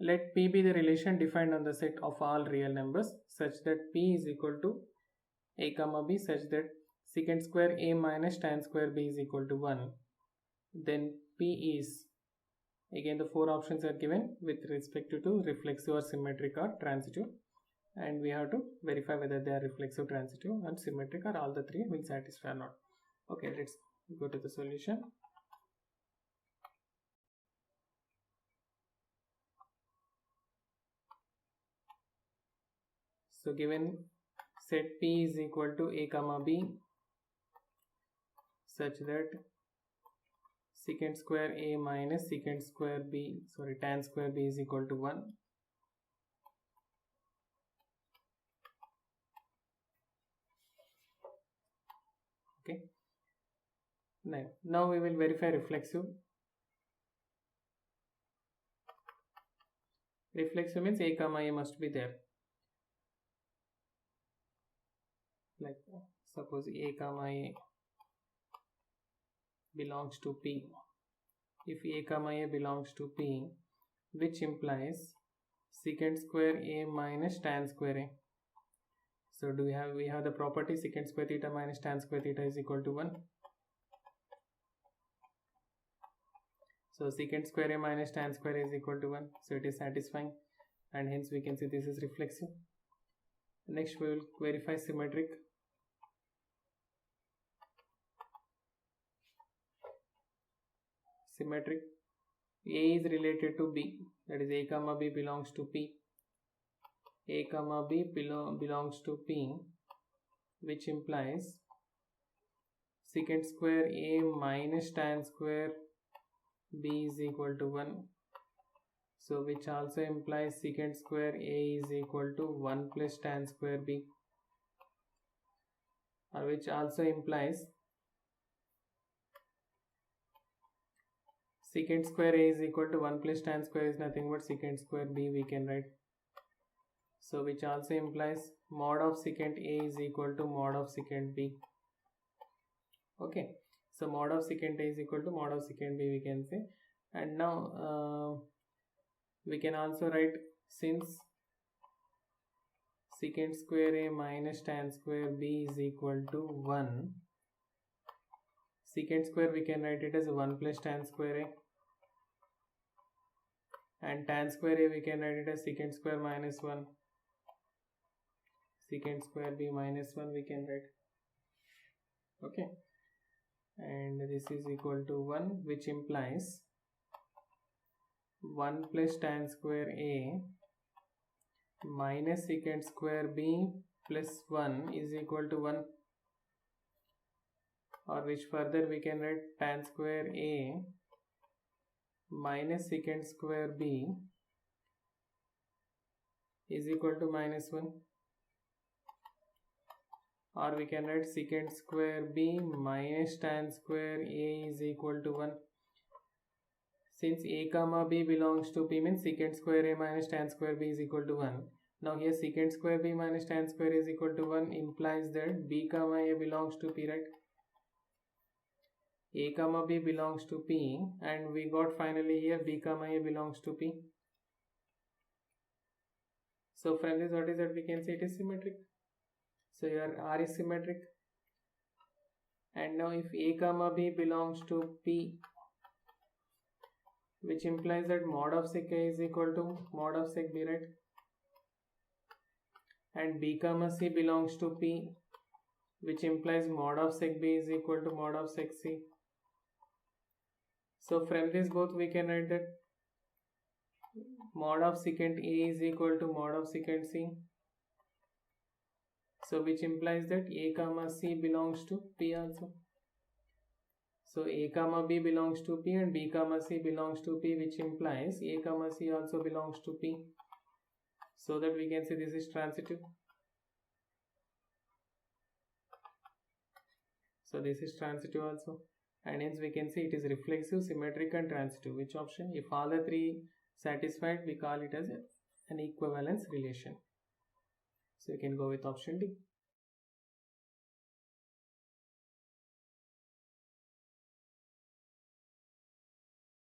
Let P be the relation defined on the set of all real numbers such that P is equal to A comma B such that secant square A minus tan square B is equal to 1. Then P is, again the four options are given with respect to reflexive or symmetric or transitive, and we have to verify whether they are reflexive, transitive and symmetric, or all the three will satisfy or not. Okay, let's go to the solution. So given set P is equal to A comma B such that secant square A minus secant square B, tan square B is equal to 1. Okay. Now we will verify reflexive. Reflexive means A comma A must be there. Like suppose A comma A belongs to P. If A comma A belongs to P, which implies secant square A minus tan square A. So we have the property secant square theta minus tan square theta is equal to 1. So secant square A minus tan square A is equal to 1. So it is satisfying, and hence we can say this is reflexive. Next we will verify symmetric. Symmetric. A is related to B, that is A comma B belongs to P. A comma B belongs to P, which implies secant square A minus tan square B is equal to 1. So which also implies secant square A is equal to 1 plus tan square B, or which also implies secant square A is equal to 1 plus tan square is nothing but secant square B we can write. So which also implies mod of secant A is equal to mod of secant B. Okay, so mod of secant A is equal to mod of secant B we can say. And now we can also write, since secant square A minus tan square B is equal to 1, secant square we can write it as 1 plus tan square A, and tan square A we can write it as secant square minus 1, secant square B minus 1 we can write. Okay, and this is equal to 1, which implies 1 plus tan square A minus secant square B plus 1 is equal to 1, or which further we can write tan square A minus secant square B is equal to minus 1, or we can write secant square B minus tan square A is equal to 1. Since A comma B belongs to P means secant square A minus tan square B is equal to 1. Now here secant square B minus tan square is equal to 1 implies that B comma A belongs to P, right? A comma B belongs to P, and we got finally here B comma A belongs to P. So from this, what is that we can say it is symmetric. So your R is symmetric. And now if A comma B belongs to P, which implies that mod of sec A is equal to mod of sec B, right? And B comma C belongs to P, which implies mod of sec B is equal to mod of sec C. So from this both we can write that mod of secant A is equal to mod of secant C. So which implies that A comma C belongs to P also. So A comma B belongs to P and B comma C belongs to P, which implies A comma C also belongs to P. So that we can say this is transitive. So this is transitive also, and hence we can say it is reflexive, symmetric and transitive. Which option? If all the three satisfied, we call it as an equivalence relation. So you can go with option D.